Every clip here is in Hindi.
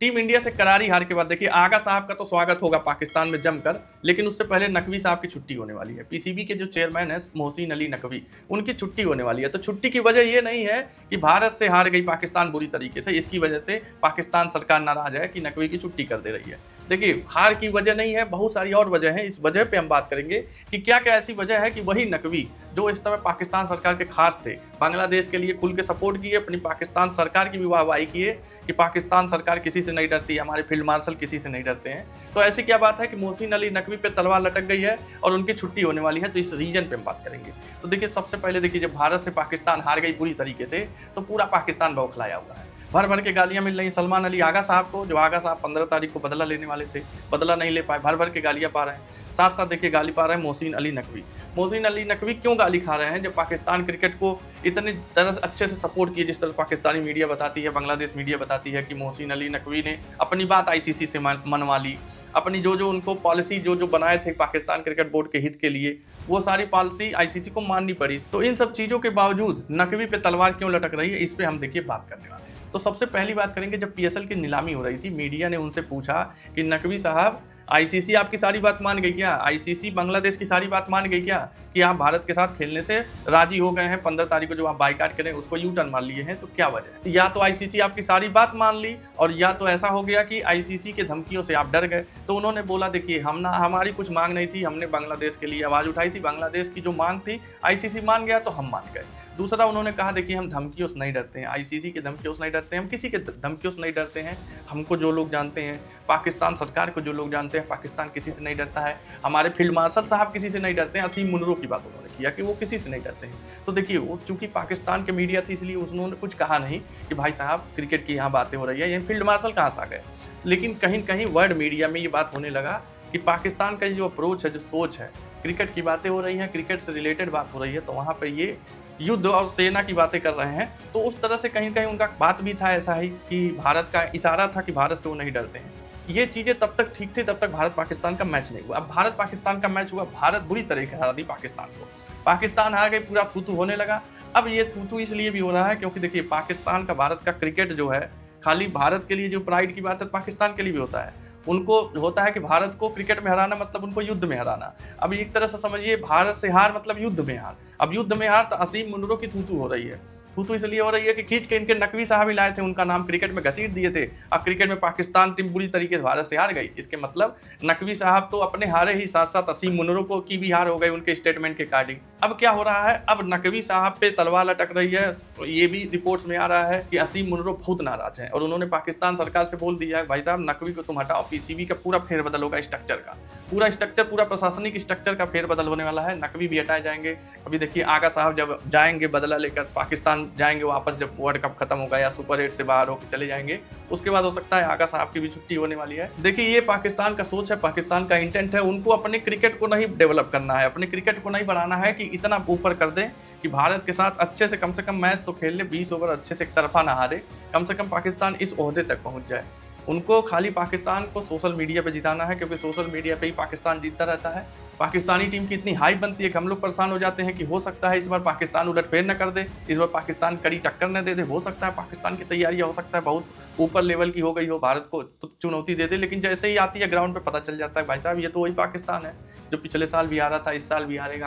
टीम इंडिया से करारी हार के बाद देखिए आगा साहब का तो स्वागत होगा पाकिस्तान में जमकर, लेकिन उससे पहले नकवी साहब की छुट्टी होने वाली है। पीसीबी के जो चेयरमैन है मोहसिन अली नकवी, उनकी छुट्टी होने वाली है। तो छुट्टी की वजह ये नहीं है कि भारत से हार गई पाकिस्तान बुरी तरीके से, इसकी वजह से पाकिस्तान सरकार नाराज है कि नकवी की छुट्टी कर दे रही है। देखिए हार की वजह नहीं है, बहुत सारी और वजह है। इस वजह पे हम बात करेंगे कि क्या क्या ऐसी वजह है कि वही नकवी जो इस समय पाकिस्तान सरकार के खास थे, बांग्लादेश के लिए खुल के सपोर्ट किए, अपनी पाकिस्तान सरकार की भी वाहवाही किए कि पाकिस्तान सरकार किसी से नहीं डरती, हमारे फील्ड मार्शल किसी से नहीं डरते हैं। तो ऐसी क्या बात है कि मोहसिन अली नकवी पे तलवार लटक गई है और उनकी छुट्टी होने वाली है। तो इस रीजन पे हम बात करेंगे। तो देखिए सबसे पहले देखिए जब भारत से पाकिस्तान हार गई पूरी तरीके से, तो पूरा पाकिस्तान बौखलाया हुआ है। भर भर के गालियां मिल रही सलमान अली आगा साहब को, जो आगा साहब 15 तारीख को बदला लेने वाले थे, बदला नहीं ले पाए, भर भर के गालियां पा रहे हैं। साथ साथ देखिए गाली पा रहे हैं मोहसिन अली नकवी। मोहसिन अली नकवी क्यों गाली खा रहे हैं जब पाकिस्तान क्रिकेट को इतनी तरह से अच्छे से सपोर्ट किए, जिस तरह पाकिस्तानी मीडिया बताती है, बांग्लादेश मीडिया बताती है कि मोहसिन अली नकवी ने अपनी बात आईसीसी से मनवा ली, अपनी जो उनको पॉलिसी जो बनाए थे पाकिस्तान क्रिकेट बोर्ड के हित के लिए, वो सारी पॉलिसी आईसीसी को माननी पड़ी। तो इन सब चीज़ों के बावजूद नकवी पे तलवार क्यों लटक रही है, इस पर हम देखिए बात करने वाले हैं। तो सबसे पहली बात करेंगे, जब पीएसएल की नीलामी हो रही थी, मीडिया ने उनसे पूछा कि नकवी साहब आईसीसी आपकी सारी बात मान गई क्या, आईसीसी बांग्लादेश की सारी बात मान गई क्या कि आप भारत के साथ खेलने से राजी हो गए हैं, 15 तारीख को जो आप बाइकाट करें उसको यू टर्न मान लिए हैं, तो क्या वजह है? या तो आईसीसी आपकी सारी बात मान ली और या तो ऐसा हो गया कि आईसीसी के धमकियों से आप डर गए। तो उन्होंने बोला देखिए हमारी कुछ मांग नहीं थी, हमने बांग्लादेश के लिए आवाज़ उठाई थी, बांग्लादेश की जो मांग थी आईसीसी मान गया तो हम मान गए। दूसरा उन्होंने कहा देखिए हम धमकियों से नहीं डरते हैं, आईसीसी के धमकियों से नहीं डरते हैं, हम किसी के धमकियों से नहीं डरते हैं, हमको जो लोग जानते हैं, पाकिस्तान सरकार को जो लोग जानते हैं, पाकिस्तान किसी से नहीं डरता है, हमारे फील्ड मार्शल साहब किसी से नहीं डरते हैं। असीम मुनरो की बात उन्होंने किया कि वो किसी से नहीं डरते हैं। तो देखिए वो चूंकि पाकिस्तान के मीडिया थी इसलिए उन्होंने कुछ कहा नहीं कि भाई साहब क्रिकेट की यहाँ बातें हो रही है, ये फील्ड मार्शल कहाँ से आ गए। लेकिन कहीं कहीं वर्ल्ड मीडिया में ये बात होने लगा कि पाकिस्तान का जो अप्रोच है, जो सोच है, क्रिकेट की बातें हो रही हैं, क्रिकेट से रिलेटेड बात हो रही है, तो वहाँ पर ये युद्ध और सेना की बातें कर रहे हैं। तो उस तरह से कहीं कहीं उनका बात भी था ऐसा ही कि भारत का इशारा था कि भारत से वो नहीं डरते हैं। ये चीज़ें तब तक ठीक थी, तब तक भारत पाकिस्तान का मैच नहीं हुआ। अब भारत पाकिस्तान का मैच हुआ, भारत बुरी तरीके से हरा दी पाकिस्तान को, पाकिस्तान हार गई, पूरा थू थू होने लगा। अब ये थू थू इसलिए भी हो रहा है क्योंकि देखिए पाकिस्तान का भारत का क्रिकेट जो है, खाली भारत के लिए जो प्राइड की बात है पाकिस्तान के लिए भी होता है। उनको होता है कि भारत को क्रिकेट में हराना मतलब उनको युद्ध में हराना। अब एक तरह से समझिए भारत से हार मतलब युद्ध में हार। अब युद्ध में हार तो असीम मुनरो की थू-थू हो रही है। थू-थू इसलिए हो रही है कि खींच के इनके नकवी साहब ही लाए थे, उनका नाम क्रिकेट में घसीट दिए थे। अब क्रिकेट में पाकिस्तान टीम बुरी तरीके से भारत से हार गई, इसके मतलब नकवी साहब तो अपने हारे ही, साथ साथ असीम मुनरो को की भी हार हो गई उनके स्टेटमेंट के अकॉर्डिंग। अब क्या हो रहा है, अब नकवी साहब पे तलवार लटक रही है। तो ये भी रिपोर्ट्स में आ रहा है कि असीम मुनरो बहुत नाराज हैं और उन्होंने पाकिस्तान सरकार से बोल दिया है भाई साहब नकवी को तुम हटाओ, पीसीबी का पूरा फेरबदल होगा, स्ट्रक्चर का पूरा स्ट्रक्चर, पूरा प्रशासनिक स्ट्रक्चर का फेरबदल होने वाला है, नकवी भी हटाए जाएंगे। अभी देखिए आगा साहब जब जाएंगे बदला लेकर पाकिस्तान जाएंगे वापस, जब वर्ल्ड कप खत्म होगा या सुपर 8 से बाहर होकर चले जाएंगे, उसके बाद हो सकता है आगा साहब की भी छुट्टी होने वाली है। देखिए ये पाकिस्तान का सोच है, पाकिस्तान का इंटेंट है, उनको अपने क्रिकेट को नहीं डेवलप करना है, अपने क्रिकेट को नहीं बढ़ाना है कि इतना ऊपर कर दें कि भारत के साथ अच्छे से कम मैच तो खेल ले, 20 ओवर अच्छे से एक तरफा ना हारे, कम से कम पाकिस्तान इस ओहदे तक पहुंच जाए। उनको खाली पाकिस्तान को सोशल मीडिया पे जिताना है, क्योंकि सोशल मीडिया पे ही पाकिस्तान जीतता रहता है। पाकिस्तानी टीम की इतनी हाइप बनती है कि हम लोग परेशान हो जाते हैं कि हो सकता है इस बार पाकिस्तान उलटफेर न कर दे, इस बार पाकिस्तान कड़ी टक्कर न दे दे, हो सकता है पाकिस्तान की तैयारियां हो सकता है बहुत ऊपर लेवल की हो गई हो, भारत को तो चुनौती दे दे, लेकिन जैसे ही आती है ग्राउंड पे पता चल जाता है भाई साहब ये तो वही पाकिस्तान है जो पिछले साल भी हारा था, इस साल भी हारेगा,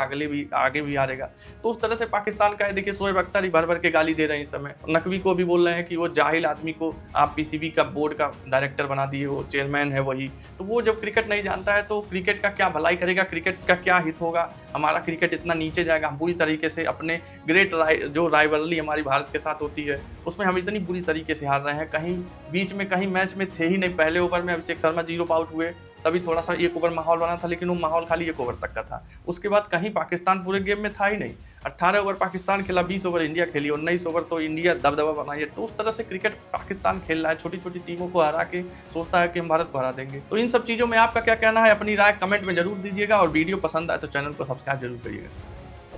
आगे भी हारेगा। तो उस तरह से पाकिस्तान का है। देखिए शोएब अख्तर ही भर भर के गाली दे रहे हैं इस समय, नकवी को भी बोल रहे हैं कि वो जाहिल आदमी को आप पीसीबी का बोर्ड का डायरेक्टर बना दिए, वो चेयरमैन है वही, तो वो जब क्रिकेट नहीं जानता है तो क्रिकेट का क्या भलाई करेगा, क्रिकेट का क्या हित होगा, हमारा क्रिकेट इतना नीचे जाएगा। हम बुरी तरीके से अपने जो राइवलरी हमारी भारत के साथ होती है उसमें हम इतनी बुरी तरीके से हार रहे हैं, कहीं बीच में कहीं मैच में थे ही नहीं। पहले ओवर में अभिषेक शर्मा 0 पे आउट हुए, तभी थोड़ा सा 1 ओवर माहौल बना था, लेकिन वो माहौल खाली 1 ओवर तक का था, उसके बाद कहीं पाकिस्तान पूरे गेम में था ही नहीं। 18 ओवर पाकिस्तान खेला, 20 ओवर इंडिया खेली, 19 ओवर तो इंडिया दबदबा बनाई है। तो उस तरह से क्रिकेट पाकिस्तान खेल रहा है, छोटी छोटी टीमों को हरा के सोचता है कि हम भारत को हरा देंगे। तो इन सब चीज़ों में आपका क्या कहना है, अपनी राय कमेंट में जरूर दीजिएगा, और वीडियो पसंद आए तो चैनल को सब्सक्राइब जरूर करिएगा।